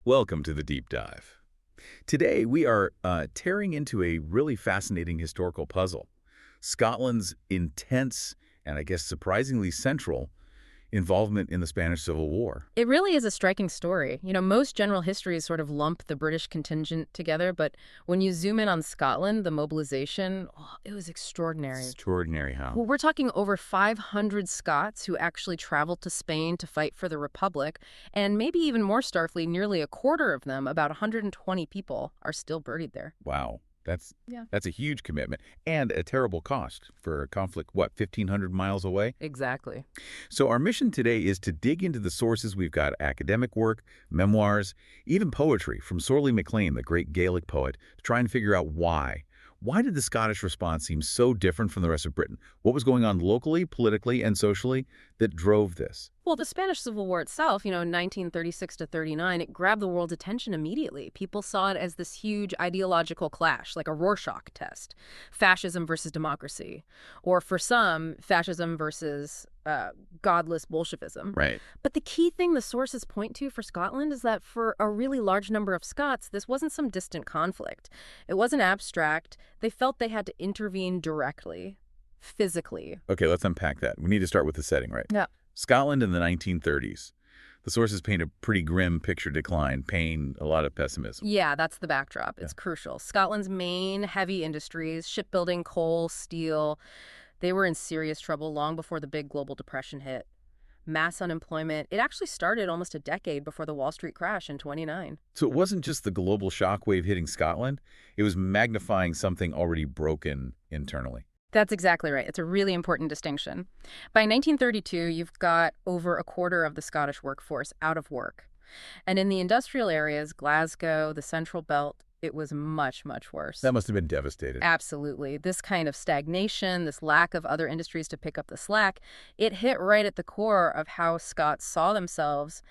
Welcome to the Deep Dive. Today, we are tearing into a really fascinating historical puzzle. Scotland's intense and I guess surprisingly central involvement in the Spanish Civil War. It really is a striking story. Most general histories sort of lump the British contingent together, but when you zoom in on Scotland, the mobilization, it was extraordinary. Extraordinary, huh? Well, we're talking over 500 Scots who actually traveled to Spain to fight for the Republic, and maybe even more starkly, nearly a quarter of them, about 120 people, are still buried there. Wow. That's Yeah. that's a huge commitment and a terrible cost for a conflict, 1,500 miles away? Exactly. So our mission today is to dig into the sources. We've got academic work, memoirs, even poetry from Sorley MacLean, the great Gaelic poet, to try and figure out why. Why did the Scottish response seem so different from the rest of Britain? What was going on locally, politically, and socially that drove this? Well, the Spanish Civil War itself, 1936 to 39, it grabbed the world's attention immediately. People saw it as this huge ideological clash, like a Rorschach test. Fascism versus democracy. Or for some, fascism versus godless Bolshevism. Right. But the key thing the sources point to for Scotland is that for a really large number of Scots, this wasn't some distant conflict. It wasn't abstract. They felt they had to intervene directly, physically. Okay, let's unpack that. We need to start with the setting, right? Yeah. Scotland in the 1930s. The sources paint a pretty grim picture: decline, pain, a lot of pessimism. Yeah, that's the backdrop. It's crucial. Scotland's main heavy industries, shipbuilding, coal, steel, they were in serious trouble long before the big global depression hit. Mass unemployment, it actually started almost a decade before the Wall Street crash in 29. So it wasn't just the global shockwave hitting Scotland, it was magnifying something already broken internally. That's exactly right. It's a really important distinction. By 1932, you've got over a quarter of the Scottish workforce out of work. And in the industrial areas, Glasgow, the Central Belt, it was much, much worse. That must have been devastating. Absolutely. This kind of stagnation, this lack of other industries to pick up the slack, it hit right at the core of how Scots saw themselves,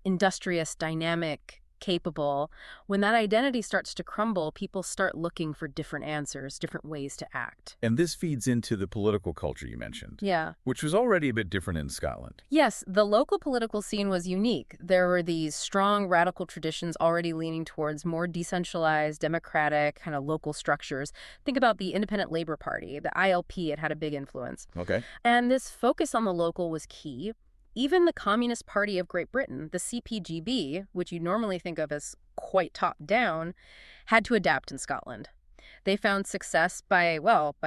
industrious, dynamic, capable. When that identity starts to crumble, people start looking for different answers, different ways to act. And this feeds into the political culture you mentioned, Yeah. which was already a bit different in Scotland. Yes, the local political scene was unique. There were these strong radical traditions already leaning towards more decentralized, democratic, kind of local structures. Think about the Independent Labour Party, the ILP, it had a big influence. Okay. And this focus on the local was key. Even the Communist Party of Great Britain, the CPGB, which you normally think of as quite top-down, had to adapt in Scotland. They found success by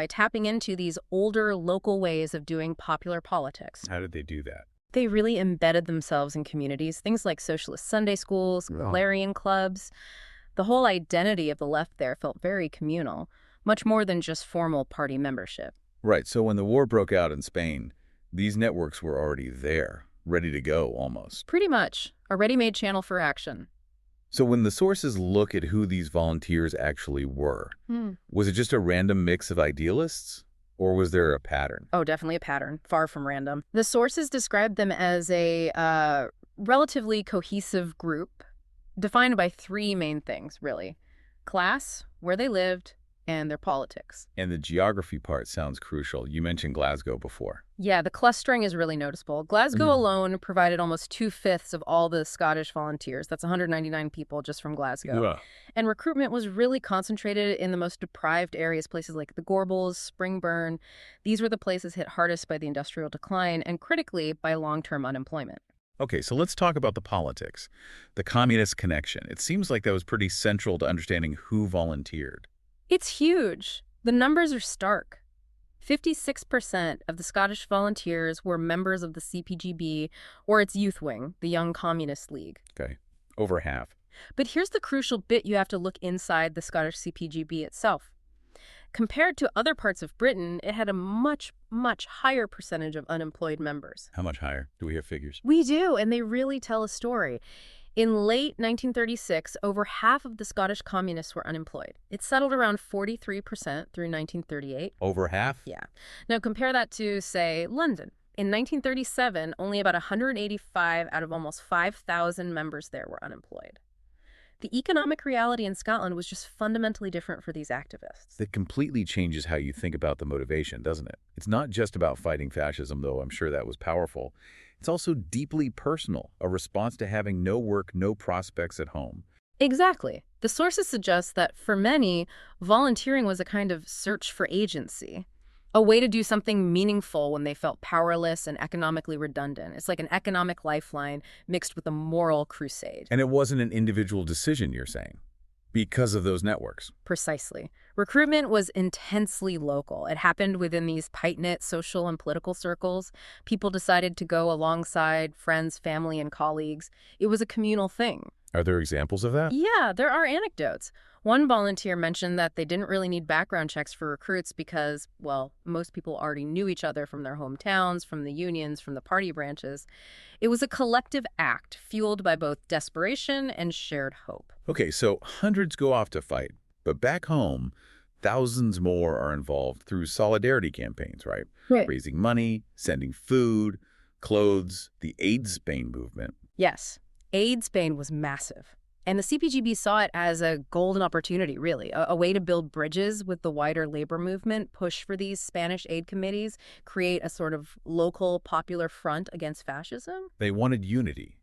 tapping into these older local ways of doing popular politics. How did they do that? They really embedded themselves in communities, things like socialist Sunday schools, clarion clubs. The whole identity of the left there felt very communal, much more than just formal party membership. Right, so when the war broke out in Spain, these networks were already there, ready to go almost. Pretty much. A ready-made channel for action. So when the sources look at who these volunteers actually were, was it just a random mix of idealists? Or was there a pattern? Oh, definitely a pattern. Far from random. The sources described them as a relatively cohesive group, defined by three main things, really. Class, where they lived, and their politics. And the geography part sounds crucial. You mentioned Glasgow before. Yeah, the clustering is really noticeable. Glasgow alone provided almost 2/5 of all the Scottish volunteers. That's 199 people just from Glasgow. Ugh. And recruitment was really concentrated in the most deprived areas, places like the Gorbals, Springburn. These were the places hit hardest by the industrial decline and critically by long-term unemployment. Okay, so let's talk about the politics. The communist connection. It seems like that was pretty central to understanding who volunteered. It's huge. The numbers are stark. 56% of the Scottish volunteers were members of the CPGB or its youth wing, the Young Communist League. Okay, over half. But here's the crucial bit: you have to look inside the Scottish CPGB itself. Compared to other parts of Britain, it had a much, much higher percentage of unemployed members. How much higher? Do we have figures? We do, and they really tell a story. In late 1936, over half of the Scottish communists were unemployed. It settled around 43% through 1938. Over half? Yeah. Now compare that to, say, London. In 1937, only about 185 out of almost 5,000 members there were unemployed. The economic reality in Scotland was just fundamentally different for these activists. That completely changes how you think about the motivation, doesn't it? It's not just about fighting fascism, though I'm sure that was powerful. It's also deeply personal, a response to having no work, no prospects at home. Exactly. The sources suggest that for many, volunteering was a kind of search for agency, a way to do something meaningful when they felt powerless and economically redundant. It's like an economic lifeline mixed with a moral crusade. And it wasn't an individual decision, you're saying, because of those networks. Precisely. Recruitment was intensely local. It happened within these tight-knit social and political circles. People decided to go alongside friends, family, and colleagues. It was a communal thing. Are there examples of that? Yeah, there are anecdotes. One volunteer mentioned that they didn't really need background checks for recruits because, well, most people already knew each other from their hometowns, from the unions, from the party branches. It was a collective act fueled by both desperation and shared hope. Okay, so hundreds go off to fight, but back home, thousands more are involved through solidarity campaigns, right? Right. Raising money, sending food, clothes, the Aid Spain movement. Yes, Aid Spain was massive. And the CPGB saw it as a golden opportunity, really, a way to build bridges with the wider labor movement, push for these Spanish aid committees, create a sort of local popular front against fascism. They wanted unity,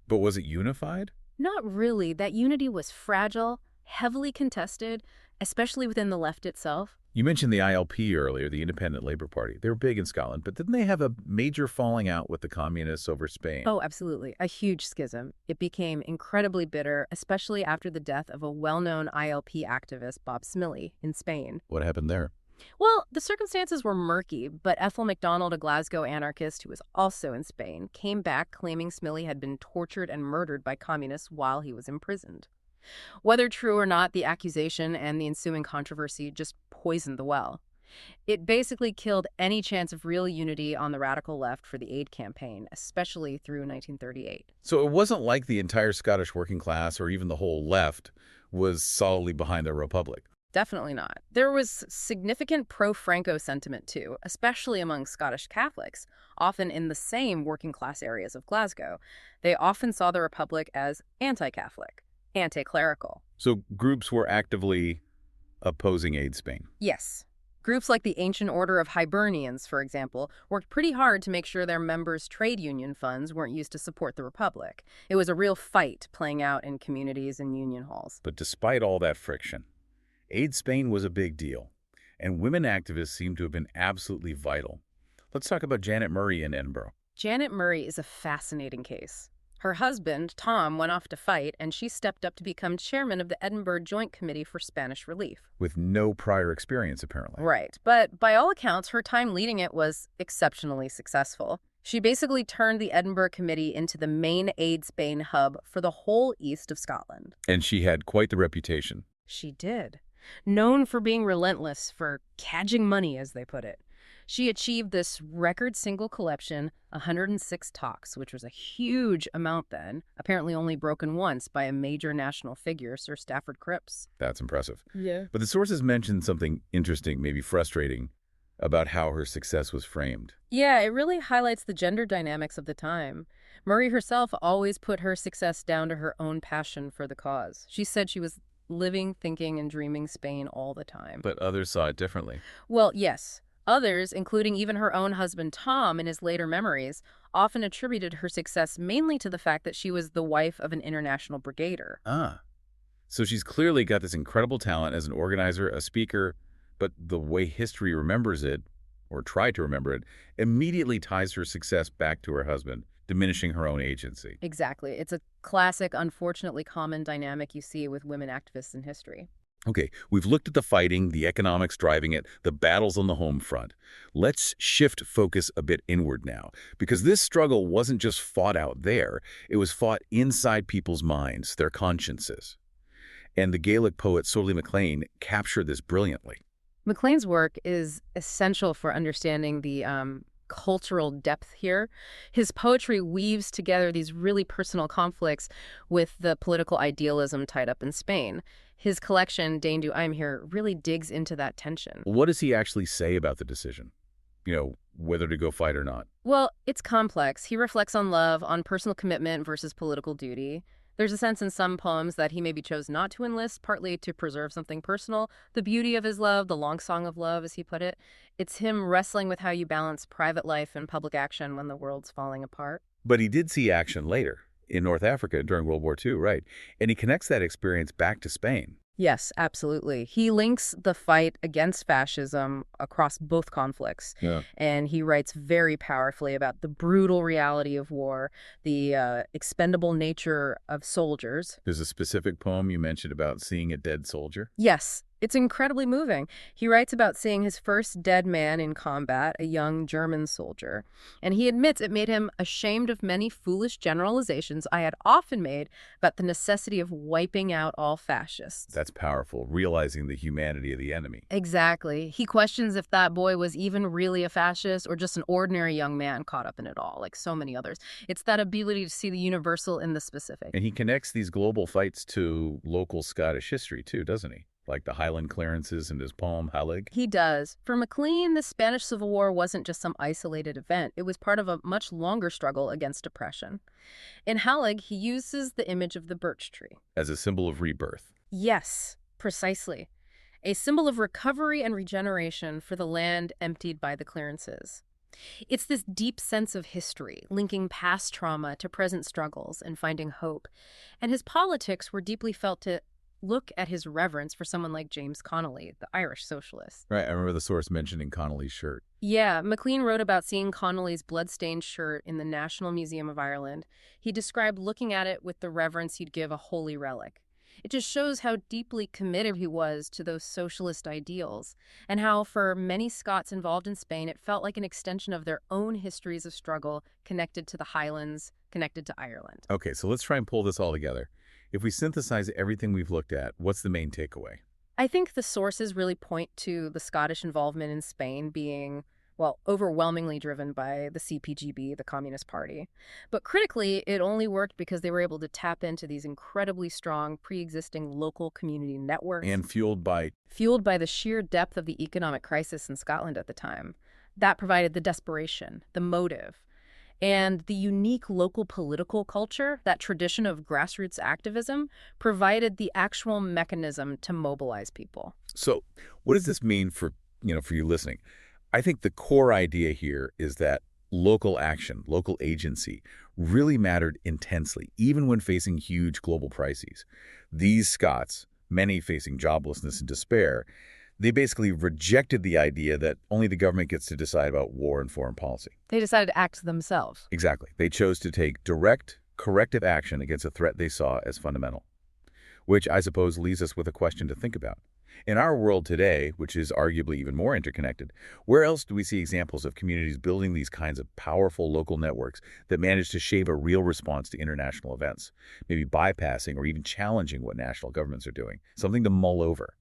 but was it unified? Not really. That unity was fragile, heavily contested, especially within the left itself. You mentioned the ILP earlier, the Independent Labour Party. They were big in Scotland, but didn't they have a major falling out with the communists over Spain? Oh, absolutely. A huge schism. It became incredibly bitter, especially after the death of a well-known ILP activist, Bob Smiley, in Spain. What happened there? Well, the circumstances were murky, but Ethel MacDonald, a Glasgow anarchist who was also in Spain, came back claiming Smiley had been tortured and murdered by communists while he was imprisoned. Whether true or not, the accusation and the ensuing controversy just poisoned the well. It basically killed any chance of real unity on the radical left for the aid campaign, especially through 1938. So it wasn't like the entire Scottish working class or even the whole left was solidly behind the Republic. Definitely not. There was significant pro-Franco sentiment, too, especially among Scottish Catholics, often in the same working-class areas of Glasgow. They often saw the Republic as anti-Catholic, anti-clerical. So groups were actively opposing Aid Spain. Yes. Groups like the Ancient Order of Hibernians, for example, worked pretty hard to make sure their members' trade union funds weren't used to support the Republic. It was a real fight playing out in communities and union halls. But despite all that friction, Aid Spain was a big deal, and women activists seem to have been absolutely vital. Let's talk about Janet Murray in Edinburgh. Janet Murray is a fascinating case. Her husband, Tom, went off to fight, and she stepped up to become chairman of the Edinburgh Joint Committee for Spanish Relief. With no prior experience, apparently. Right, but by all accounts, her time leading it was exceptionally successful. She basically turned the Edinburgh Committee into the main Aid Spain hub for the whole east of Scotland. And she had quite the reputation. She did. Known for being relentless, for cadging money, as they put it. She achieved this record single collection, 106 talks, which was a huge amount then, apparently only broken once by a major national figure, Sir Stafford Cripps. That's impressive. Yeah. But the sources mentioned something interesting, maybe frustrating, about how her success was framed. Yeah, it really highlights the gender dynamics of the time. Murray herself always put her success down to her own passion for the cause. She said she was living, thinking, and dreaming Spain all the time. But others saw it differently. Well, yes. Others, including even her own husband Tom in his later memories, often attributed her success mainly to the fact that she was the wife of an international brigader. Ah. So she's clearly got this incredible talent as an organizer, a speaker, but the way history remembers it, or tried to remember it, immediately ties her success back to her husband, diminishing her own agency. Exactly. It's a classic, unfortunately common dynamic you see with women activists in history. Okay, we've looked at the fighting, the economics driving it, the battles on the home front. Let's shift focus a bit inward now, because this struggle wasn't just fought out there. It was fought inside people's minds, their consciences. And the Gaelic poet Sorley MacLean captured this brilliantly. MacLean's work is essential for understanding the cultural depth here. His poetry weaves together these really personal conflicts with the political idealism tied up in Spain. His collection, Dàin to Eimhir, really digs into that tension. What does he actually say about the decision? Whether to go fight or not? Well, it's complex. He reflects on love, on personal commitment versus political duty. There's a sense in some poems that he maybe chose not to enlist, partly to preserve something personal, the beauty of his love, the long song of love, as he put it. It's him wrestling with how you balance private life and public action when the world's falling apart. But he did see action later, in North Africa during World War II, right? And he connects that experience back to Spain. Yes, absolutely. He links the fight against fascism across both conflicts. Yeah. And he writes very powerfully about the brutal reality of war, the expendable nature of soldiers. There's a specific poem you mentioned about seeing a dead soldier. Yes, it's incredibly moving. He writes about seeing his first dead man in combat, a young German soldier. And he admits it made him ashamed of many foolish generalizations I had often made about the necessity of wiping out all fascists. That's powerful, realizing the humanity of the enemy. Exactly. He questions if that boy was even really a fascist or just an ordinary young man caught up in it all, like so many others. It's that ability to see the universal in the specific. And he connects these global fights to local Scottish history, too, doesn't he? Like the Highland clearances in his poem, Halig. He does. For MacLean, the Spanish Civil War wasn't just some isolated event. It was part of a much longer struggle against oppression. In Halig, he uses the image of the birch tree. As a symbol of rebirth. Yes, precisely. A symbol of recovery and regeneration for the land emptied by the clearances. It's this deep sense of history, linking past trauma to present struggles and finding hope. And his politics were deeply felt to look at his reverence for someone like James Connolly, the Irish socialist. Right, I remember the source mentioning Connolly's shirt. Yeah, MacLean wrote about seeing Connolly's blood-stained shirt in the National Museum of Ireland. He described looking at it with the reverence he'd give a holy relic. It just shows how deeply committed he was to those socialist ideals, and how for many Scots involved in Spain, it felt like an extension of their own histories of struggle connected to the Highlands, connected to Ireland. Okay, so let's try and pull this all together. If we synthesize everything we've looked at, what's the main takeaway? I think the sources really point to the Scottish involvement in Spain being, well, overwhelmingly driven by the CPGB, the Communist Party. But critically, it only worked because they were able to tap into these incredibly strong pre-existing local community networks. And fueled by the sheer depth of the economic crisis in Scotland at the time. That provided the desperation, the motive, and the unique local political culture, that tradition of grassroots activism, provided the actual mechanism to mobilize people. So what does this mean for you listening? I think the core idea here is that local action, local agency really mattered intensely, even when facing huge global crises. These Scots, many facing joblessness and despair, they basically rejected the idea that only the government gets to decide about war and foreign policy. They decided to act themselves. Exactly. They chose to take direct, corrective action against a threat they saw as fundamental, which I suppose leaves us with a question to think about. In our world today, which is arguably even more interconnected, where else do we see examples of communities building these kinds of powerful local networks that manage to shape a real response to international events, maybe bypassing or even challenging what national governments are doing? Something to mull over.